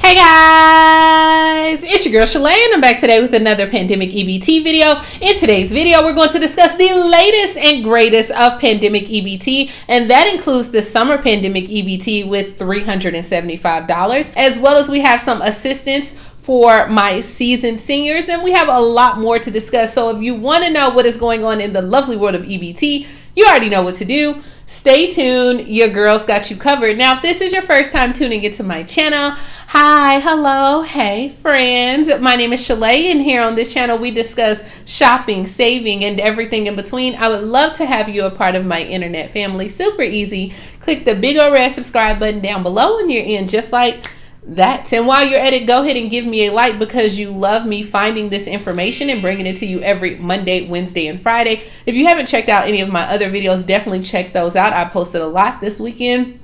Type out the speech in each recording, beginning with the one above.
Hey guys, it's your girl Shalae and I'm back today with another pandemic EBT video. In today's video, we're going to discuss the latest and greatest of pandemic EBT, and that includes the summer pandemic EBT with $375, as well as we have some assistance for my seasoned seniors, and we have a lot more to discuss. So if you want to know what is going on in the lovely world of EBT, you already know what to do. Stay tuned. Your girl's got you covered. Now, if this is your first time tuning into my channel, hi, hello, hey, friend. My name is Shalae, and here on this channel, we discuss shopping, saving, and everything in between. I would love to have you a part of my internet family. Super easy. Click the big old red subscribe button down below, and you're in just like that. And while you're at it, go ahead and give me a like because you love me finding this information and bringing it to you every Monday, Wednesday, and Friday. If you haven't checked out any of my other videos, definitely check those out. I posted a lot this weekend.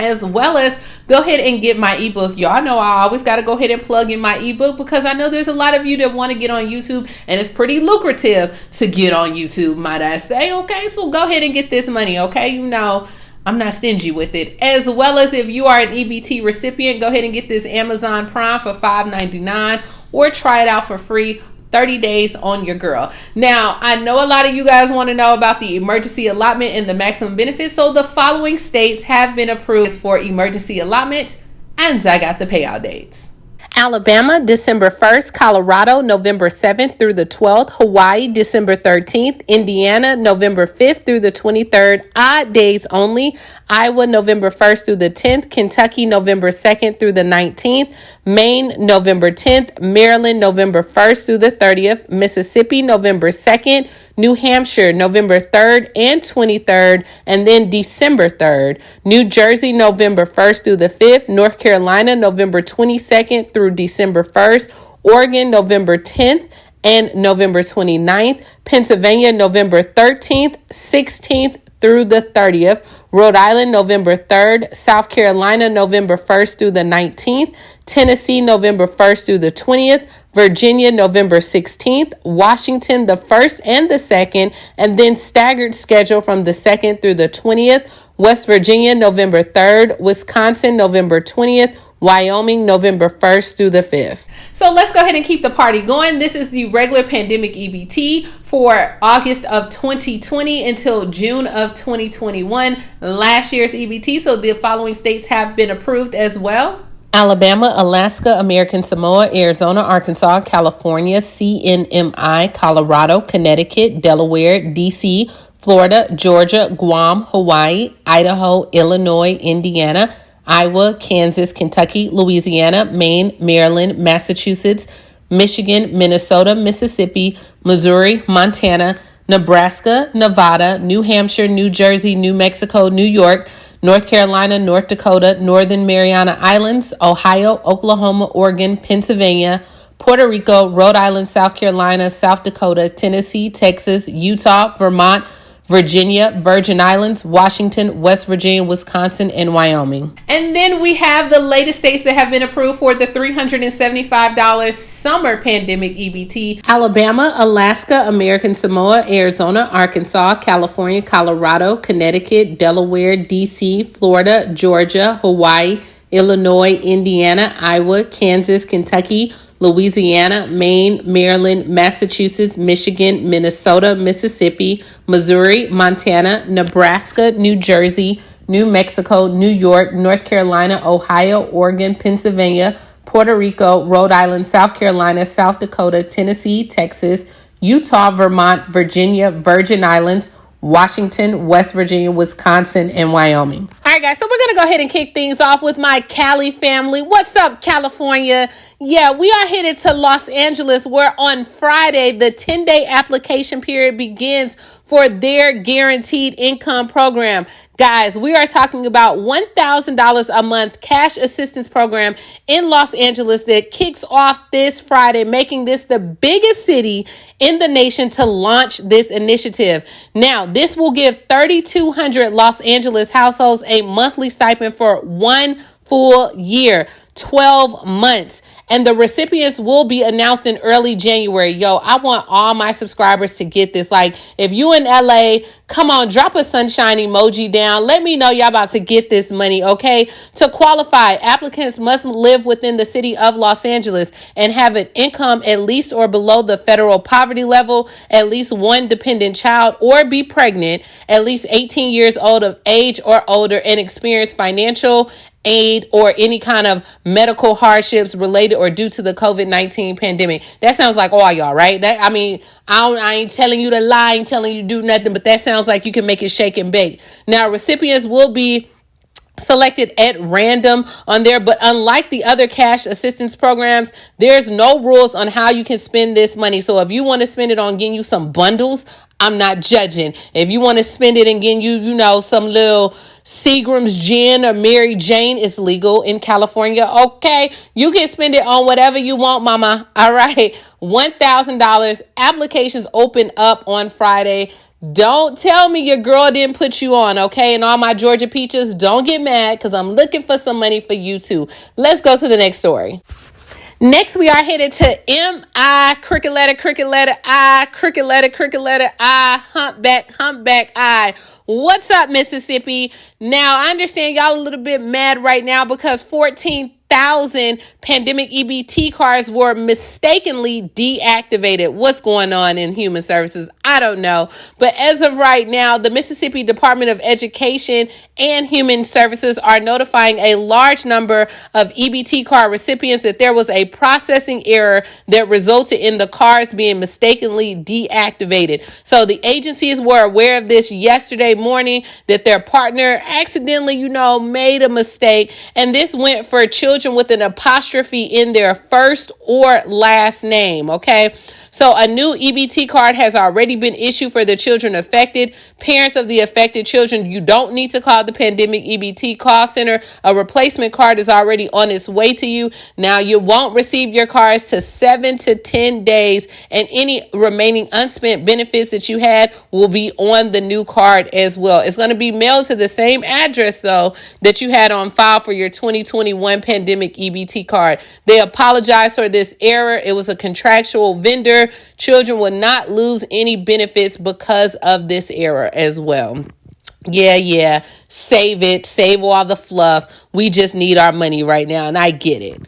As well as go ahead and get my ebook. Y'all know I always got to go ahead and plug in my ebook because I know there's a lot of you that want to get on YouTube, and it's pretty lucrative to get on YouTube, might I say. Okay, so go ahead and get this money. Okay, you know I'm not stingy with it. As well as if you are an EBT recipient, go ahead and get this Amazon Prime for $5.99 or try it out for free. 30 days on your girl. Now, I know a lot of you guys want to know about the emergency allotment and the maximum benefits. So the following states have been approved for emergency allotment, and I got the payout dates. Alabama, December 1st, Colorado, November 7th through the 12th, Hawaii, December 13th, Indiana, November 5th through the 23rd, odd days only, Iowa, November 1st through the 10th, Kentucky, November 2nd through the 19th, Maine, November 10th, Maryland, November 1st through the 30th, Mississippi, November 2nd, New Hampshire, November 3rd and 23rd, and then December 3rd, New Jersey, November 1st through the 5th, North Carolina, November 22nd through December 1st, Oregon, November 10th and November 29th, Pennsylvania, November 13th, 16th through the 30th, Rhode Island, November 3rd, South Carolina, November 1st through the 19th, Tennessee, November 1st through the 20th, Virginia, November 16th, Washington, the 1st and the 2nd, and then staggered schedule from the 2nd through the 20th, West Virginia, November 3rd, Wisconsin, November 20th, Wyoming, November 1st through the 5th. So let's go ahead and keep the party going. This is the regular pandemic EBT for August of 2020 until June of 2021, last year's EBT. So the following states have been approved as well: Alabama, Alaska, American Samoa, Arizona, Arkansas, California, CNMI, Colorado, Connecticut, Delaware, DC, Florida, Georgia, Guam, Hawaii, Idaho, Illinois, Indiana, Iowa, Kansas, Kentucky, Louisiana, Maine, Maryland, Massachusetts, Michigan, Minnesota, Mississippi, Missouri, Montana, Nebraska, Nevada, New Hampshire, New Jersey, New Mexico, New York, North Carolina, North Dakota, Northern Mariana Islands, Ohio, Oklahoma, Oregon, Pennsylvania, Puerto Rico, Rhode Island, South Carolina, South Dakota, Tennessee, Texas, Utah, Vermont, Virginia, Virgin Islands, Washington, West Virginia, Wisconsin, and Wyoming. And then we have the latest states that have been approved for the $375 summer pandemic EBT: Alabama, Alaska, American Samoa, Arizona, Arkansas, California, Colorado, Connecticut, Delaware, DC, Florida, Georgia, Hawaii, Illinois, Indiana, Iowa, Kansas, Kentucky, Louisiana, Maine, Maryland, Massachusetts, Michigan, Minnesota, Mississippi, Missouri, Montana, Nebraska, New Jersey, New Mexico, New York, North Carolina, Ohio, Oregon, Pennsylvania, Puerto Rico, Rhode Island, South Carolina, South Dakota, Tennessee, Texas, Utah, Vermont, Virginia, Virgin Islands, Washington, West Virginia, Wisconsin, and Wyoming. All right, guys, so we're going to go ahead and kick things off with my Cali family. What's up, California? Yeah, we are headed to Los Angeles, where on Friday, the 10-day application period begins for their guaranteed income program. Guys, we are talking about $1,000 a month cash assistance program in Los Angeles that kicks off this Friday, making this the biggest city in the nation to launch this initiative. Now, this will give 3,200 Los Angeles households a monthly stipend for one full year, 12 months. And the recipients will be announced in early January. Yo, I want all my subscribers to get this. Like, if you in LA, come on, drop a sunshine emoji down. Let me know y'all about to get this money, okay? To qualify, applicants must live within the city of Los Angeles and have an income at least or below the federal poverty level, at least one dependent child, or be pregnant, at least 18 years old of age or older, and experience financial aid or any kind of medical hardships related or due to the COVID-19 pandemic. That sounds like all y'all, right? I ain't telling you to lie, I ain't telling you to do nothing, but that sounds like you can make it shake and bake. Now, recipients will be selected at random on there, but unlike the other cash assistance programs, there's no rules on how you can spend this money. So if you want to spend it on getting you some bundles, I'm not judging. If you want to spend it and getting you, some little Seagram's gin or Mary Jane, is legal in California. Okay, you can spend it on whatever you want, mama. All right, $1,000. Applications open up on Friday. Don't tell me your girl didn't put you on, okay? And all my Georgia peaches, don't get mad because I'm looking for some money for you too. Let's go to the next story. Next, we are headed to M-I, crooked letter, I, crooked letter, I, humpback, I. What's up, Mississippi? Now, I understand y'all a little bit mad right now because 14,000 pandemic EBT cards were mistakenly deactivated. What's going on in human services? I don't know. But as of right now, the Mississippi Department of Education and Human Services are notifying a large number of EBT card recipients that there was a processing error that resulted in the cards being mistakenly deactivated. So the agencies were aware of this yesterday morning, that their partner accidentally, made a mistake. And this went for children with an apostrophe in their first or last name. Okay. So a new EBT card has already been issued for the children affected. Parents of the affected children, you don't need to call the Pandemic EBT call center. A replacement card is already on its way to you. Now, you won't receive your cards to 7 to 10 days, and any remaining unspent benefits that you had will be on the new card as well. It's going to be mailed to the same address, though, that you had on file for your 2021 Pandemic EBT card. They apologize for this error. It was a contractual vendor. Children will not lose any benefits because of this error as well. Yeah. Save it. Save all the fluff. We just need our money right now, and I get it.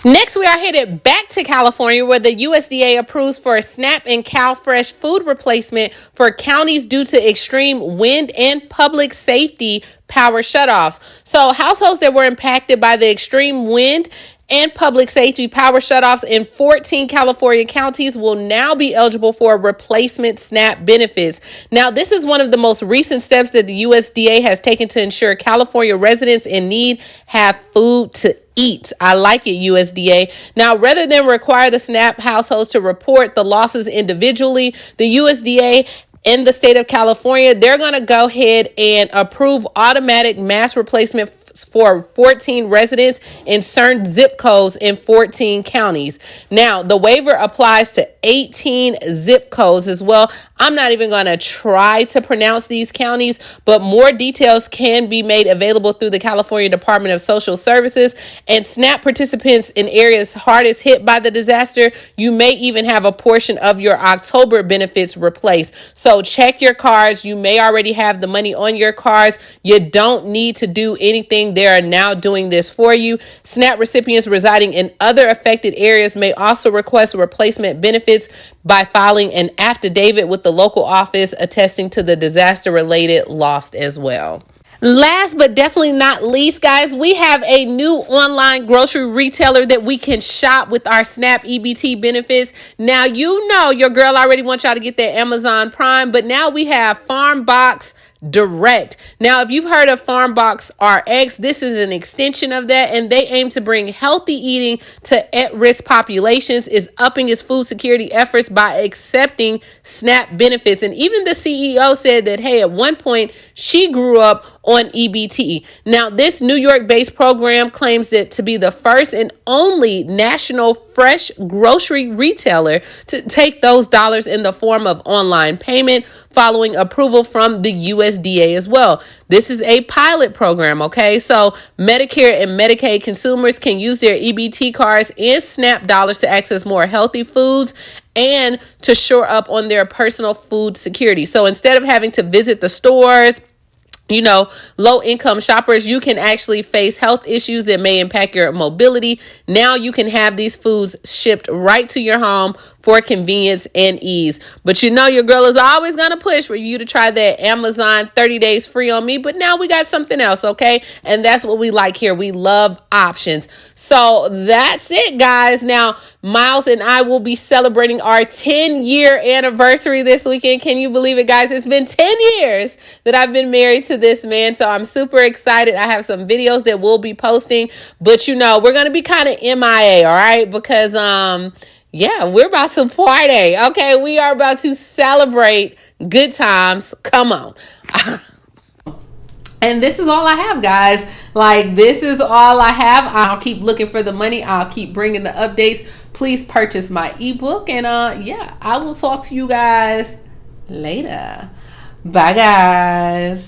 Next, we are headed back to California, where the USDA approves for a SNAP and CalFresh food replacement for counties due to extreme wind and public safety power shutoffs. So households that were impacted by the extreme wind and public safety power shutoffs in 14 California counties will now be eligible for replacement SNAP benefits. Now, this is one of the most recent steps that the USDA has taken to ensure California residents in need have food to eat. I like it, USDA. Now, rather than require the SNAP households to report the losses individually, the USDA in the state of California, they're going to go ahead and approve automatic mass replacement for 14 residents in certain zip codes in 14 counties. Now, the waiver applies to 18 zip codes as well. I'm not even going to try to pronounce these counties, but more details can be made available through the California Department of Social Services. And SNAP participants in areas hardest hit by the disaster, you may even have a portion of your October benefits replaced. So check your cards. You may already have the money on your cards. You don't need to do anything. They are now doing this for you. SNAP recipients residing in other affected areas may also request replacement benefits by filing an affidavit with the local office attesting to the disaster-related loss as well. Last but definitely not least, guys, we have a new online grocery retailer that we can shop with our SNAP EBT benefits. Now, your girl already wants y'all to get their Amazon Prime, but now we have Farm Box Direct. Now, if you've heard of Farm Box RX, this is an extension of that, and they aim to bring healthy eating to at-risk populations, is upping its food security efforts by accepting SNAP benefits. And even the CEO said that, hey, at one point she grew up on EBT. Now, this New York-based program claims it to be the first and only national fresh grocery retailer to take those dollars in the form of online payment, following approval from the USDA as well. This is a pilot program, okay? So Medicare and Medicaid consumers can use their EBT cards and SNAP dollars to access more healthy foods and to shore up on their personal food security. So instead of having to visit the stores, low income shoppers, you can actually face health issues that may impact your mobility. Now you can have these foods shipped right to your home for convenience and ease. But your girl is always going to push for you to try that Amazon 30 days free on me. But now we got something else, okay? And that's what we like here. We love options. So that's it, guys. Now, Miles and I will be celebrating our 10-year anniversary this weekend. Can you believe it, guys? It's been 10 years that I've been married to this man. So I'm super excited. I have some videos that we'll be posting. But, we're going to be kind of MIA, all right? Because, we're about to party. Okay, we are about to celebrate good times. Come on. And this is all I have, guys. This is all I have. I'll keep looking for the money. I'll keep bringing the updates. Please purchase my ebook. And I will talk to you guys later. Bye, guys.